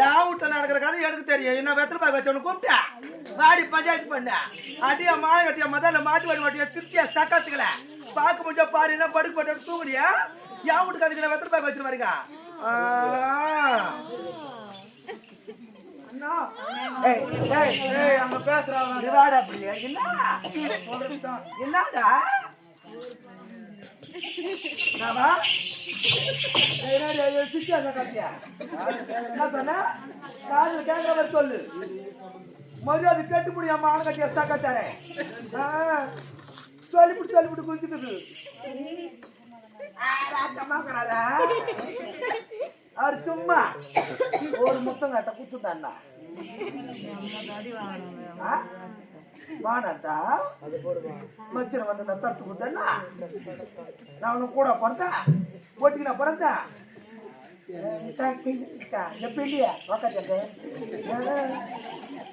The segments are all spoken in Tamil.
என் வீட்டுல நடக்கிற கதை எனக்கு தெரியும். என்ன வெத்தலை பாக்கு வச்சவனு கூப்பிட்டா வாடி பஞ்சாயத்து பண்ண அடியா மாலை கட்டியா முதல்ல மாட்டு வாடி மாட்டியா திருப்தியா சக்கத்துக்கல பாக்க முடிஞ்சா பாரு என்ன படுக்க போட்டு தூங்குறியா? என் வீட்டு கதைக்கு வெத்தலை பாக்கு வச்சுட்டு வரீங்க. அங்க பேசுறாங்க வாடா அப்படியே என்னடா என்ன சொன்ன காது கேட்கிற மாதிரி சொல்லு. மரியாதை கெட்டு முடியாம ஆன கட்டியா சாக்காச்சாரே சொல்லிவிட்டு குஞ்சுக்குது. அவர் சும்மா ஒரு முத்தம் கட்ட குத்துதான்னா வானத்தா மச்சனை வந்து நான் தடுத்து கொடுத்தேன்னா நான் உனக்கு கூட பிறந்தேன் போட்டிக்கு நான் பிறந்தேன் பெண்ணியா உக்காந்து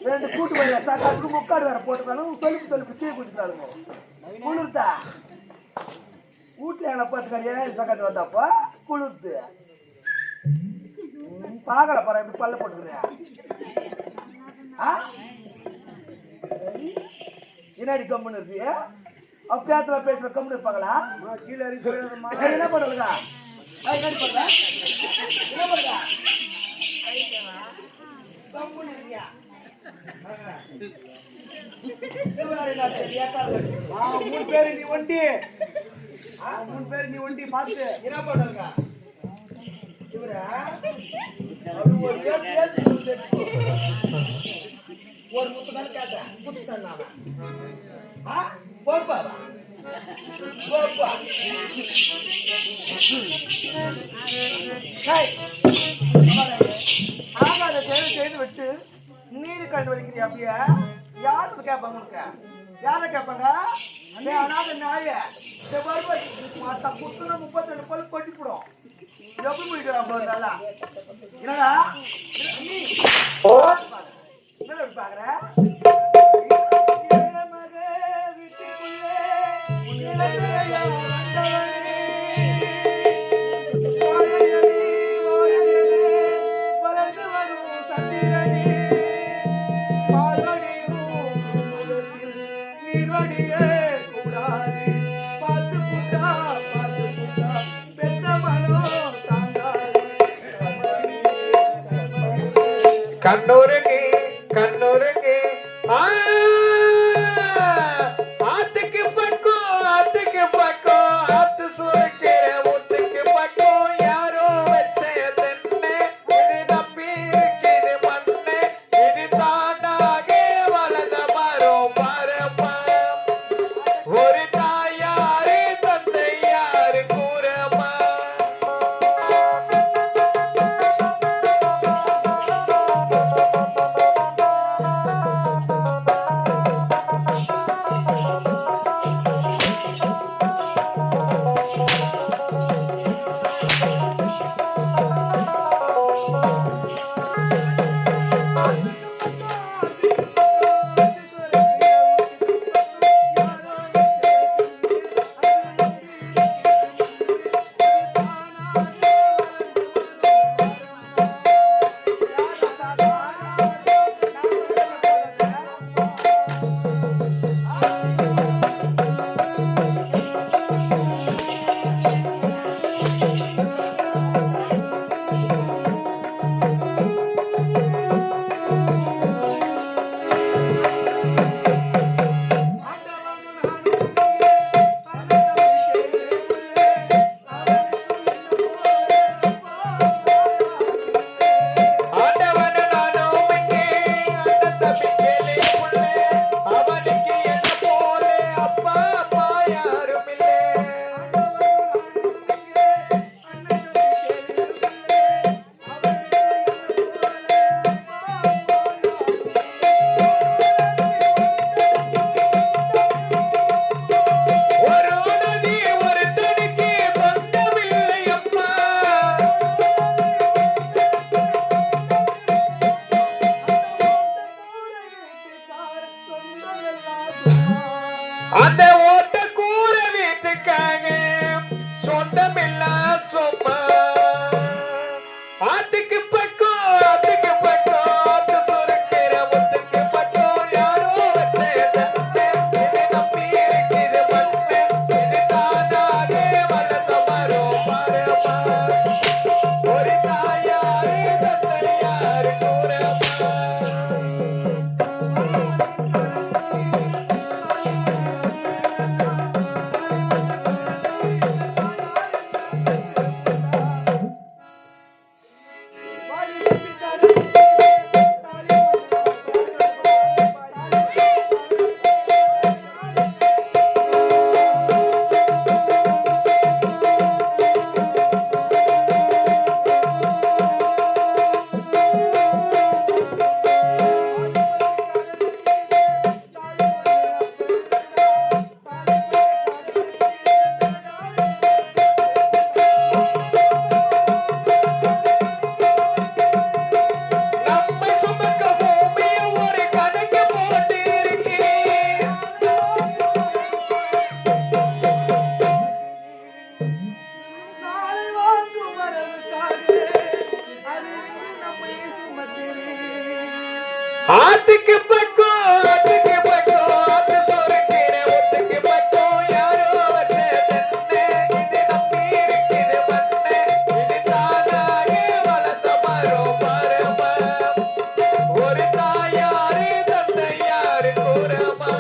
ரெண்டு கூட்டு வர சாக்காட்டு முக்காடு வேற போட்டுருக்காலும் சொல்லி தீ குடிக்கிறாளுங்க குளிர்த்தா வீட்டுல என்ன பார்த்துக்காரியா சக்காத்து வந்தாப்போ குளிர்த்து பாக்கல பாரு எப்படி பல்ல போட்டுக்கிறேன். என்னடி கம்முன்னு இருப்பிய அப்பத்துல பேசுற கம்முன்னு இருப்பாங்களா? கீழே என்ன பண்ணுறா என்ன பண்ற என்ன பண்ற கம்முன்னு இருக்கியா? மூணு பேரு நீ ஒண்டி பார்த்து என்ன பண்றா ஒரு முத்து கேட்டேன் ஆகாத செய்து விட்டு நீரு கண்டு வலிக்கிறியா? அப்படியே யாருக்கு கேட்பாங்க உனக்கு? யார கேட்பாங்க? அனாத நாய குத்துன 32 பல்லு கொட்டிப்படும். எப்படி முடிக்கிறான் என்னடா என்ன பாக்குற? கண்ணூருக்கு கண்ணூருக்கு ஆத்துக்கு பக்கம் ஆத்து சுரக்கிற ஊத்துக்கு பக்கம் யாரோ வச்ச தென்னை இது நம்பி இருக்குது மண்ணை இது தானாக வளர்ந்த மரம் மரமா ஒரு தாயாரு தந்தை யாரு கூறமா ஆட்டுக்கு பக்கம் ஆட்டு சுருக்கிற ஒத்துக்கு பக்கம் யாரோ வச்ச தென்னை இது நம்பி இருக்குது மண்ணை இது தானாக வளர்ந்த மரம் மரமா ஒரு தாயாரு தந்தையாரு கூறமா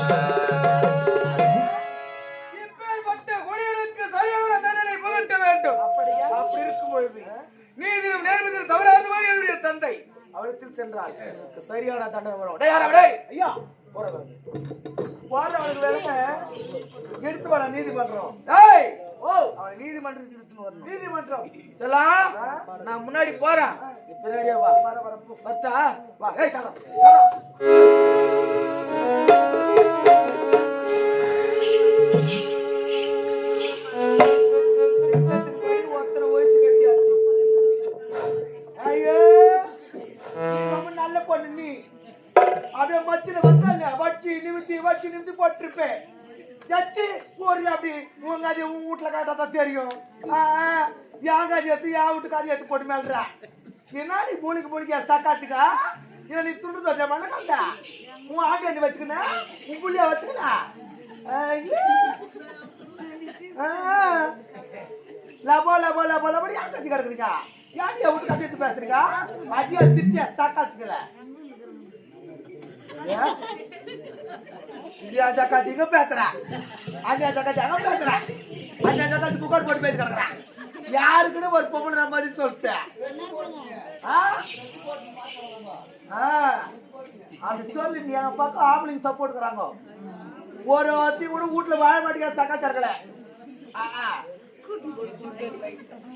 இப்பேற்பட்ட கொடியவனுக்கு சரியான தண்டனை புகட்ட வேண்டும். அப்படியா? அப்படி இருக்கும் பொழுது நீதியும் நேர்மையும் தவறாத மாதிரி என்னுடைய தந்தை அவரிடத்தில் சென்றால் எனக்கு சரியான தண்டனை வரும். டேய் யாரா டேய்? ஐயா போறவனுக்கு வேலை எடுத்து வாடா நீதிமன்றம். டேய் ஓ அவன் நீதிமன்றத்துக்கு எடுத்துன்னு வரணும். நீதிமன்றம் செல்லாம் நான் முன்னாடி போறேன் நீ பின்னாடியே வா. வர வர போ. வரட்டா? வா. ஏய் தரம். ஒருத்தனை வயசு கட்டியாச்சு. ஐயோ நீ ரொம்ப நல்ல பொண்ணு நீ. அப்படியே மச்சில வந்தாங்க வட்டி நிமித்தி போட்டிருப்பேன். ஜச்சு ஒரு அப்படி உங்க அது உன் வீட்டுல காட்டாதான் தெரியும். யாங்க அது எடுத்து யா வீட்டுக்கு அது எடுத்து போட்டு மேல்றா. என்னாடி மூலிக்கு தக்காத்துக்கா இல்ல நீ துண்டு தோசை பண்ண கண்டா உன் ஆண்டு வச்சுக்கணா உன் புள்ளியா வச்சுக்கணா லபோ லபோ லபோ லபோ யார் கத்தி கிடக்குறீங்க யார் எவ்வளவு கத்தி எடுத்து பேசுறீங்க அடியா திட்டியா தக்காத்துக்கல இந்தியா ஜக்காத்திங்க பேசுறா அந்தியா ஜக்காத்தி அங்க பேசுறா அந்தியா ஜக்காத்தி புகார் போட்டு பேசி கிடக்குறான் யாருக்குன்னு ஒரு பொம்மன மாதிரி சொல்லிட்டேன் அப்படி சொல்லி நீ எங்க பக்கம் ஆம்பளைங்க சப்போர்ட் இருக்கிறாங்க ஒரு ஒத்தி கூட வீட்டுல வாழ மாட்டேங்க தக்கா தரக்கல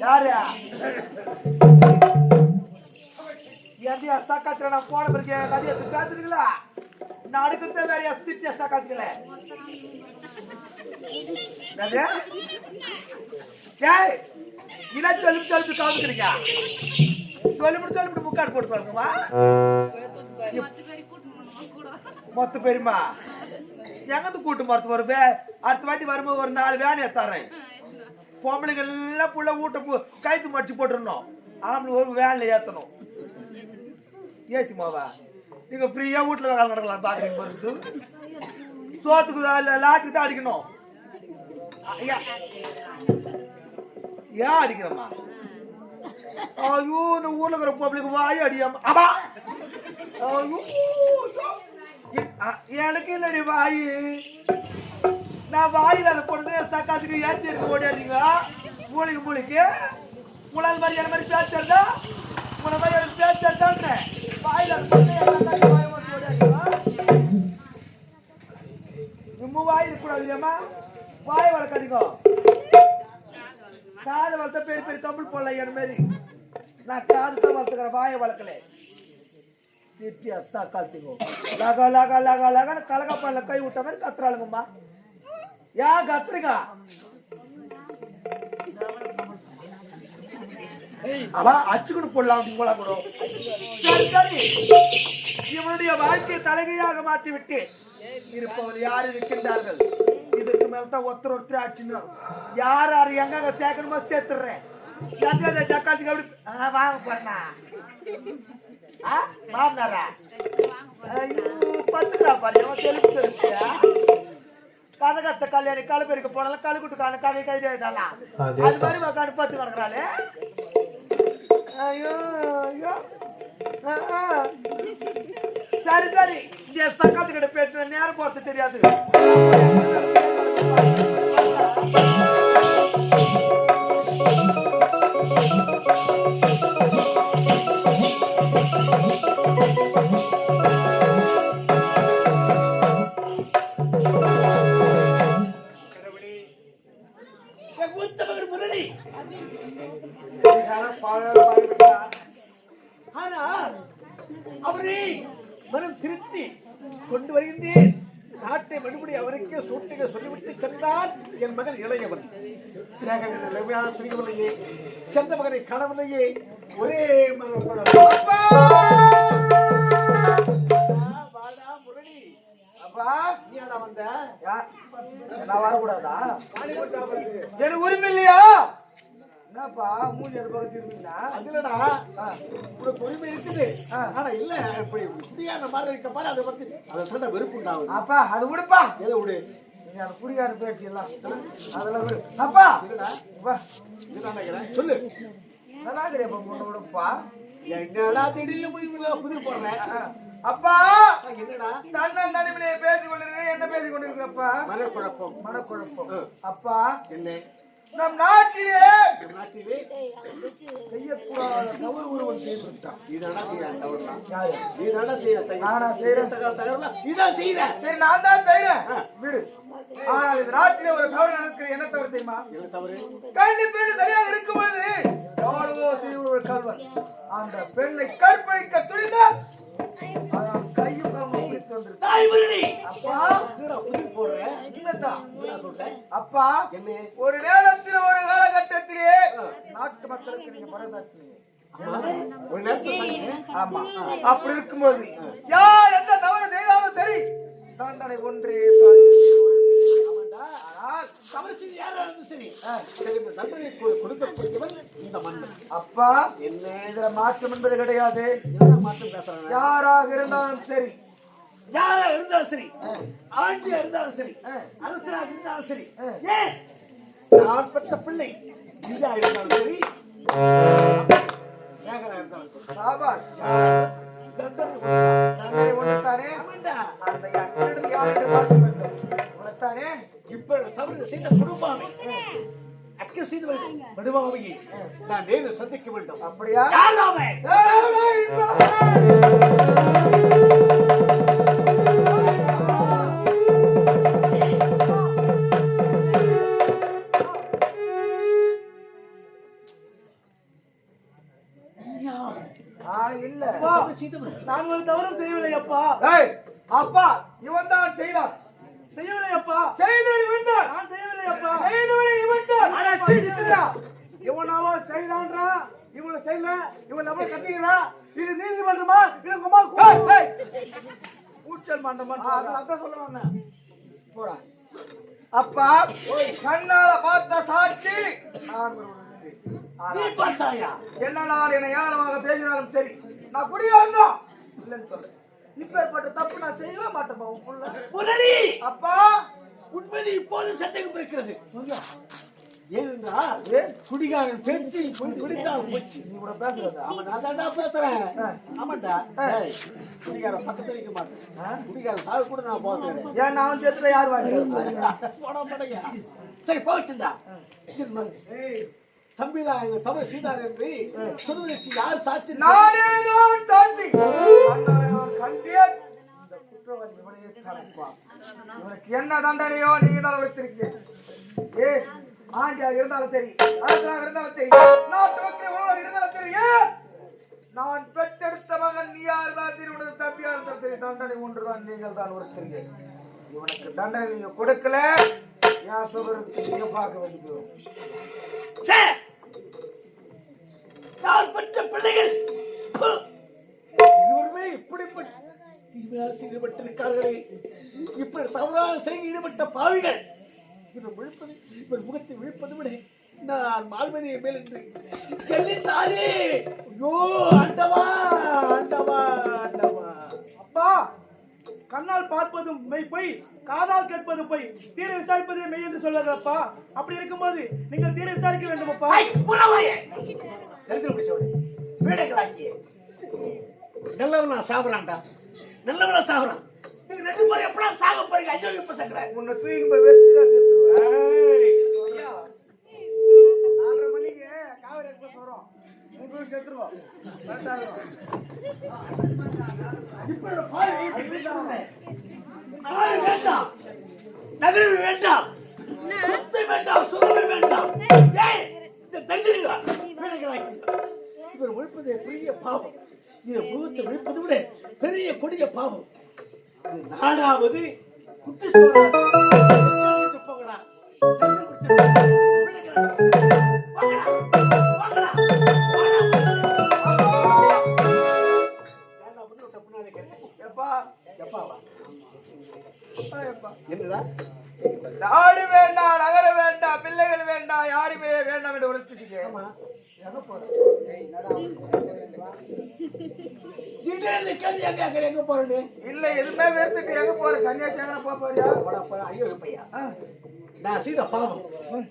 யாரு எந்தியா சக்காத்துல நான் போன பிறகு கதையை காத்துருங்களா நான் அடுக்கிறத வேற திட்டியா சக்காத்துக்கல இதான் சொல்லி கவுந்துக்கிறீங்க சொல்லிவிட்டு முக்காடு போட்டு பாருங்கம்மா மொத்த பெருமா எங்கந்து கூட்டு மரத்து வருவே அடுத்த வாட்டி வரும்போது ஒரு 4 வேலையை தரேன் பொம்பளைங்க எல்லாம் புள்ள வீட்டை கைத்து மடிச்சு போட்டுருணும் ஆம்பளை ஒரு வேலையை ஏத்தணும் ஏத்திமாவா நீங்க ஃப்ரீயா வீட்டுல வேலை நடக்கலாம் பாக்குறீங்க வருது சோத்துக்கு லாட்டுக்கு தான் அடிக்கணும் ஏன் அடிக்கிறம்மா ஐயோ இந்த ஊர்ல இருக்கிற பப்ளிக் வாய் அடியாம அப்பா ஐயோ எனக்கு இல்லடி வாய் நான் வாயில அதை பொண்ணு சக்காத்துக்கு ஏற்றி இருக்க ஓடியாதீங்க மூளைக்கு முளால் மாதிரி என்ன மாதிரி பேசுறதா முளை மாதிரி எனக்கு பேசுறதான்னு வாயில அதை பொண்ணு வாய் ஓடி ஓடியாதீங்க ரொம்ப வாய் இருக்கக்கூடாது இல்லையம்மா வாய் வளர்க்காதீங்க காது வளர்த்த பெரிய கம்பல் போடல என் மாதிரி நான் காது தான் வளர்த்துக்கிறேன் வாயை வளர்க்கல காத்திங்கோ லகா லகா லகா லகான்னு கலகப்பால கை விட்ட மாதிரி கத்துறாளுங்கம்மா யா கத்துருங்க அச்சுக்கணும் போடலாம் போல கூட சரி இவனுடைய வாழ்க்கையை தலைகையாக மாற்றி விட்டு இருப்பவர்கள் யார் இருக்கின்றார்கள் இதுக்கு மேலதான் ஒருத்தர் ஆச்சுன்னு யார் எங்க சேர்க்கணுமோ சேர்த்துடுறேன் ஜக்காத்துக்கு அப்படி வாங்க போறா மாமனாரா பத்துக்கிறா பாரு தெளிச்சியா கதகத்த கல்யாணி கழுப்பெருக்க போனாலும் கழுக்குட்டு காண கதை கதை எழுதலாம் அது மாதிரி உட்காந்து பத்து கிடக்குறாளே ஐயோ ஐயோ சரி சரி இந்த சக்காத்து கிட்ட பேசுன நேரம் போறது தெரியாது அவரை மனம் திருத்தி கொண்டு வருகின்றேன் நாட்டை மறுபடி அவருக்கே சூட்டுக சொல்லிவிட்டு சென்றால் என் மகன் இளையவன் துணிகவில்லையே சென்ற மகனை காணவில்லையே ஒரே மகன் முரளி அப்பா நீ என்ன வந்த நான் வரக்கூடாதா எனக்கு உரிமை இல்லையா என்னப்பா மூஞ்சி அந்த பக்கம் திரும்பினா அதுலடா உனக்கு உரிமை இருக்குது. ஆனா இல்ல இப்படி குடியான மாதிரி இருக்க பாரு அதை பத்தி அதை சொன்ன வெறுப்பு உண்டாகும். அப்பா அது விடுப்பா. எதை விடு? நீங்க அந்த குடிகார பேச்சு எல்லாம் அதெல்லாம் விடு. அப்பா வா சொல்லு. நல்லா இருக்கிறப்ப பொண்ணு விடுப்பா. என்னடா திடீர்னு போய் புதிய போடுறேன். அப்பா என்னடா தன்னன் தனிமையிலே பேசிக் கொண்டிருக்கிறேன். என்ன பேசிக் கொண்டிருக்கிறப்பா? மனக்குழப்பம். மனக்குழப்பம். அப்பா என்ன நம் நாட்டிலே நாட்டிலே செய்யக்கூடாத தவறு ஒருவன் செய்திருக்கான். இதனா செய்யறான் தவறுலாம். யாரு? இதனா செய்யற நானா செய்யறேன்? தகவல் இதான் செய்யற. சரி நான் தான் செய்யறேன். விடு. ஆனால் இந்த நாட்டிலே ஒரு தவறு நடக்கிற என்ன தவறு தெரியுமா? என்ன தவறு? கண்ணி பெண் தனியாக இருக்கும்போது எவ்வளவோ திருவுருவ கல்வன் அந்த பெண்ணை கற்பழிக்க துணிந்தால் அவன் கையும் காலும் பிடித்து வந்திருக்கான். தாய் முருகி. அப்பா என்னடா புதிய போடுற? என்னதான் என்ன சொல்ற? அப்பா என்ன ஒரு நேரத்தில் ஒரு காலகட்டத்திலே நாட்டு மக்களுக்கு நீங்க பரதாச்சுனீங்க. ஒரு நேரத்துல ஆமா. அப்படி இருக்கும்போது யார் எந்த தவறு செய்தாலும் சரி தண்டனை ஒன்றே சமரசம் யாரா இருந்தாலும் சரி தண்டனை கொடுக்கப்பட்டவன் இந்த மன்னன். அப்பா என்ன இதுல மாற்றம் என்பது கிடையாது. மாற்றம் பேசுறாங்க. யாராக இருந்தாலும் சரி யாரா இருந்தாலும் சரி ஆண்டியா இருந்தாலும் சரி அரசராக இருந்தாலும் சரி ஏன் நான் பெற்ற பிள்ளை நீயா இருந்தாலும் சரி சேகரா இருந்தாலும் சரி சாபாஷ் தண்டனை ஒன்றுதானே ஆமாண்டா. அந்த அக்கிரமம் யாரிடம் மாற்றம் வேண்டும் உனத்தானே இப்ப தவறு செய்த குடும்பாவை அக்கம் செய்து விடுவாவையை நான் நேரில் சந்திக்க வேண்டும். அப்படியா? யாராவே இல்ல நான் ஒரு தவறும் செய்யவில்லை அப்பா. அப்பா இவன் தான் செய்தான். செய்யவில்லை அப்பா. செய்தவன் இவன் தான். நான் செய்யவில்லை அப்பா. செய்தவன் இவன் தான். இவனாவோ செய்தான்றா இவனை செய்யல இவன் நம்ம கத்திக்கிறா. இது நீதிமன்றமா இது உமா கூச்சல் மன்றமா அதான் சொல்லுவாங்க. போடா அப்பா கண்ணால பார்த்த சாட்சி நான் நீ பார்த்தாயா? என்ன நான் என்னை யாரமாக பேசினாலும் சரி நான் குடியா இருந்தோம் இல்லைன்னு சொல்ல. இப்பேற்பட்ட தப்பு நான் செய்யவே மாட்டேன்பா உள்ள. முரளி அப்பா உண்மையை இப்போது சந்தேகம் இருக்கிறது. ஏனென்றால் குடிகாரன் பேச்சு குடித்தால் போச்சு. நீ கூட பேசுறது அவன் நான் தான் பேசுறேன். ஆமாண்டா குடிகாரன் பக்கத்துல வைக்க மாட்டேன். குடிகாரன் சாவு கூட நான் போகிறேன். ஏன் நான் சேர்த்துல யார் வாங்க போட மாட்டேங்க. சரி போச்சுண்டா. தம்பிதான் எங்க தவறு செய்தார் என்று சொல்வதற்கு யார் சாட்சி? நானே தான் சாட்சி. கண்டேன் இந்த குற்றவாளி இவனையே தரப்பா. இவனுக்கு என்ன தண்டனையோ நீங்க தான் வைத்திருக்கீங்க. ஆண்டியா இருந்தாலும் சரி அரசனாக இருந்தாலும் சரி நாட்டு மக்கள் இருந்தாலும் சரி நான் பெற்றெடுத்த மகன் நீயா இருந்தாலும் சரி உனது தம்பியா இருந்தாலும் சரி தண்டனை ஒன்றுதான் நீங்கள் தான் ஒருத்தருங்க. இவனுக்கு தண்டனை நீங்க கொடுக்கல என் சொல்றதுக்கு நீங்க பார்க்க வேண்டியது. நான் பெற்ற பிள்ளைகள் இருவருமே இப்படிப்பட்ட ஈடுபட்டிருக்கார்களே. இப்படி தவறாக செய்ய ஈடுபட்ட பாவிகள் இவர் முகத்தை விழிப்பது விட நான் மால்மதியை மேல் என்று எண்ணித்தாரே. ஐயோ ஆண்டவா ஆண்டவா ஆண்டவா. அப்பா கண்ணால் பார்ப்பதும் மெய் பொய் காதால் கேட்பதும் பொய் தீர விசாரிப்பதே மெய் என்று சொல்வார்களப்பா. அப்படி இருக்கும்போது நீங்கள் தீர விசாரிக்க வேண்டும் அப்பா. நல்லவனா சாகுறான்டா. நல்லவனா சாகுறான். நீங்க ரெண்டு பேரும் எப்படா சாக போறீங்க? ஐயோ இப்ப சங்கறேன். உன்னை தூக்கி போய் வெஸ்ட்ல சேர்த்துருவேன். 4:30 மணிக்கு காவேரி எக்ஸ்பிரஸ் வரும். உங்களுக்கு சேர்த்துருவோம். இப்ப பாரு வேண்டாம். நகரம் வேண்டாம். சொத்து வேண்டாம். சுகமே வேண்டாம். ஏய் இந்த தந்திரிகளா இவர் ஒழிப்பது பெரிய பாவம். இதை முகத்தை ஒழிப்பது விட பெரிய கொடிய பாவம். நானாவது குட்டி போகலாம். என்னடா நாடு வேண்டாம், நகர வேண்டாம், பிள்ளைகள் வேண்டாம், யாருமே வேண்டாம் என்று உழைச்சிட்டீங்க. எங்க போறேன் திடீர்னு கேள்வி எங்க போறேன்னு இல்ல எதுவுமே வெறுத்துட்டு எங்க போற? சன்னியாசி எங்க போறியா? ஐயோ பையா நான் செய்த பாவம்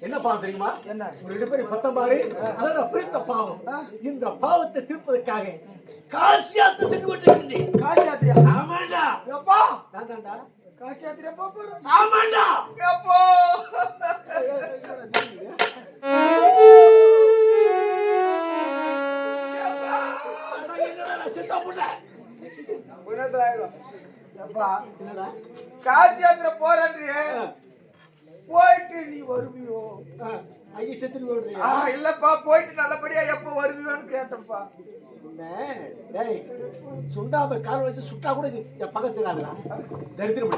என்ன பாவம் தெரியுமா? என்ன? ஒரு இடப்பெரிய பத்தம் பாரு அதான் பிரித்த பாவம். இந்த பாவத்தை தீர்ப்பதற்காக காசி யாத்திரை சென்று கொண்டிருக்கின்றேன். காசி யாத்திரையா? ஆமாண்டா. எப்பா? நான் தான்டா. காசி யாத்திரை எப்போ போறோம்? ஆமாண்டா. எப்போ? காசி யாத்திரை போறேன்றியே, போயிட்டு நீ வருவியோ? ஐயா செத்துட்டு போடுறியா? இல்லப்பா, போயிட்டு நல்லபடியா எப்ப வருவியோன்னு கேட்டப்பா. சுண்டாம கால் வச்சு சுட்டா கூட என் பக்கத்துல தரித்திரம்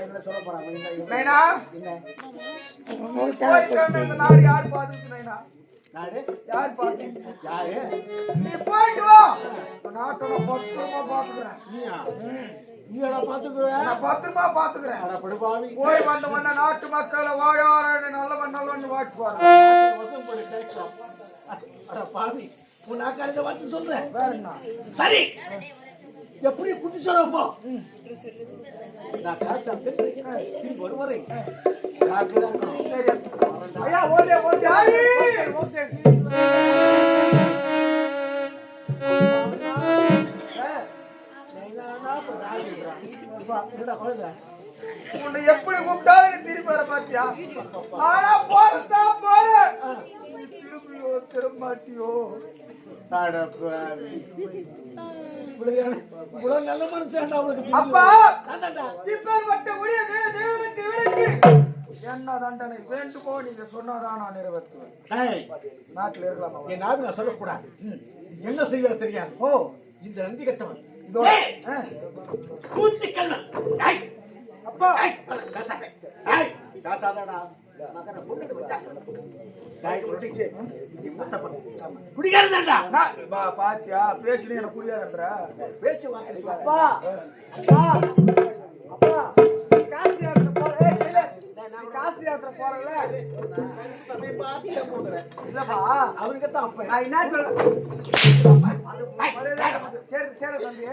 என்ன சொல்ல போறாங்க? நாடு யாரு பாத்துருக்கு? நைனா நாடு யாரு பாத்து? யாரு? நீ போயிட்டு வா, நாட்டோட பத்திரமா பாத்துக்கிறேன். நீடா பாத்துக்குவேன், நான் பத்திரமா பாத்துக்கிறேன். போய் வந்த உடனே நாட்டு மக்களை வாழ நல்லவன் நல்லவன் வாட்சி பாரு. வசம் போடு கேட்கலாம். அட பாவி, உன் நாக்கால வந்து சொல்றேன். வேற என்ன? சரி, எப்படி குட்டி சொல்றப்போ நான் காசு திரும்பி வருவரை ஐயா ஓடே ஓடே ஓடே. உன்னை எப்படி கூப்பிட்டாலும் திரும்பி வர பாத்தியா? ஆனா போறதா போற, திரும்பியோ திரும்பாட்டியோ. நல்ல மனுஷன் அப்பா இப்பேற்பட்ட உரிய தேவனுக்கு விளக்கு என்ன தண்டனை வேண்டுமோ நீங்க சொன்னாதான் நான் நிறைவேற்றுவேன். நாட்டில் இருக்கலாமா? என் நாடு நான் சொல்லக்கூடாது. என்ன செய்வது தெரியாது. ஓ, இந்த நந்தி கட்டவன் அப்பா பாத்தியா பேசினே எனக்கு புரியாதுன்ற பேச்சு அப்பா அப்பா அப்பா காசி யாத்திரை போற காசி யாத்திரை போறல இல்லப்பா அவருக்கு தான் அப்ப நான் என்ன சொல்றேன்? சரி சரி தம்பி,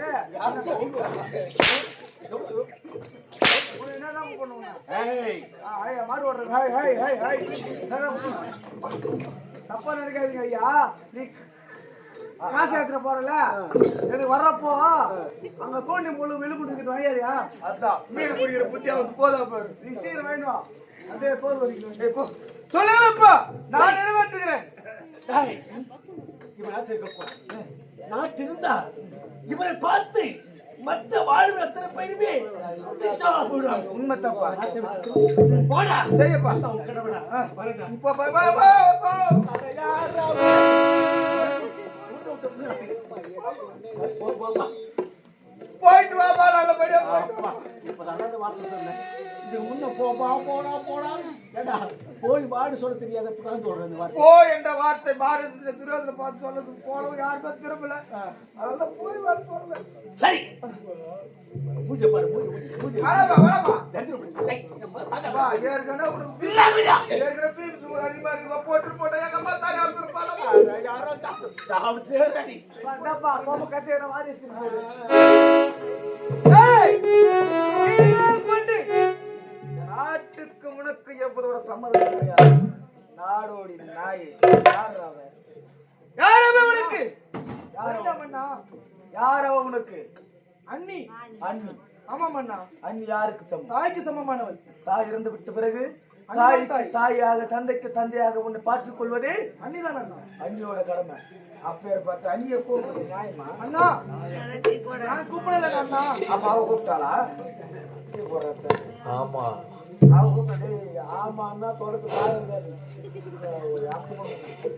என்னதான் பண்ணுவாங்க? மாடு ஓடுறது தப்பா நினைக்காதீங்க ஐயா. நீ காசு யாத்திரை போறல, எனக்கு வர்றப்போ அங்க தோண்டி முழு விழுப்புட்டு வாங்கியா? அதான் மீன் குடிக்கிற புத்தி அவனுக்கு போதா பாரு. நீ சீக்கிரம் வேணும், அப்படியே போது வரைக்கும் சொல்லுங்கப்பா, நான் நிறைவேற்றுகிறேன். இவன் நாட்டு இருந்தா இவரை பார்த்து மற்ற வாழ்வு அத்தனை பேருமே போயிடுவாங்க. உண்மை தப்பா? போடா சரியப்பா. போயிட்டு வாப்பா, நல்லபடியா இப்ப நல்லது வார்த்தை சொன்னேன். இது முன்ன போப்பா போடா போடா ஏடா போய் வாடு சொல்ல தெரியாத சொல்றது போ என்ற வார்த்தை பாரதத்துல துரியோதனை பார்த்து சொல்றது போனவங்க யாருமே திரும்பல. அதெல்லாம் போய் வர சொல்ல. சரி பூஜை பாரு பூஜை நாட்டுக்கு உனக்கு எப்போதோட சம்மதம் கிடையாது. நாடோடி நாய் யாரவ உனக்கு? யாரவ உனக்கு? அண்ணி. அண்ணி ஆமா மண்ணா. அண்ணி யாருக்கு சமம்? தாய்க்கு சமமானவள். தாய் இறந்து விட்ட பிறகு தாயாக தந்தைக்கு தந்தையாக உன்னை பார்த்துக் கொள்வதே அண்ணிதான் அண்ணா. அண்ணியோட கடமை. அப்பேற்பட்ட அண்ணியை கூப்பிடுறது நியாயமா அண்ணா? நான் கூப்பிடல அண்ணா. அப்ப அவ கூப்பிட்டாளா? ஆமா அவ கூப்பிட்டே ஆமா அண்ணா தொடர்ந்து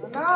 அண்ணா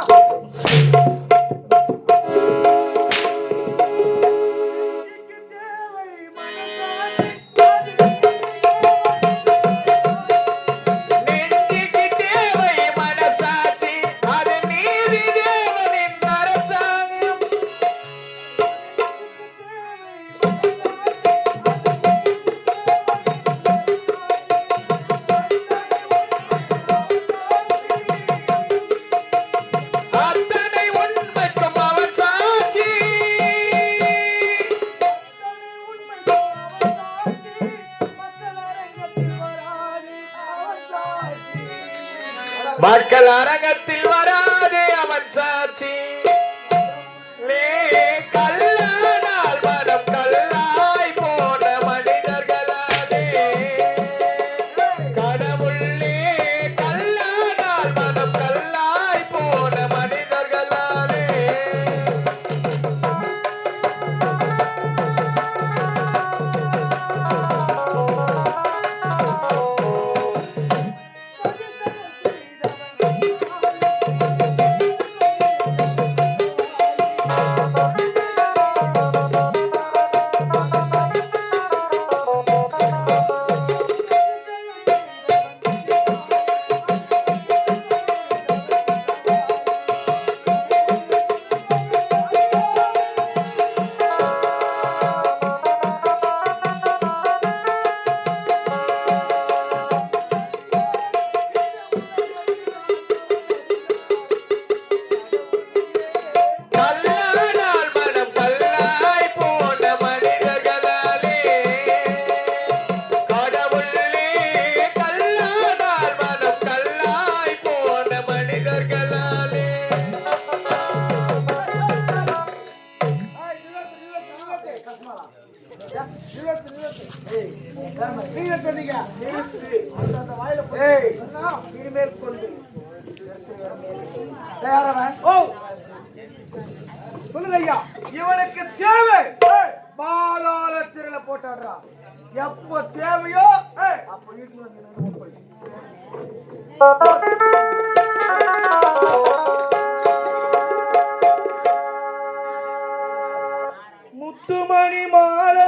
மக்கள் அரங்கத்தில் வராதே அவன் சாட்சி கல்லானால் மனம் கல்லாய் போன மனிதர்களாலே கடவுளே கல்லானால் மனம் கல்லாய் போன மனிதர்களாலே கல்லானால் மனம் கல்லாய் போன மனிதர்களாலே கடவுளே கல்லானால் மனம் கல்லாய் போன மனிதர்களாலே நீங்க சொன்னீங்க அந்த வாயில போய் இனிமேல் கொண்டு தயாரவன் ஓ சொல்லுங்க ஐயா இவனுக்கு தேவை பாதாள சிறையில போட்டாடுறா எப்ப தேவையோ அப்ப வீட்டுல வந்து போய் முத்துமணி மாலை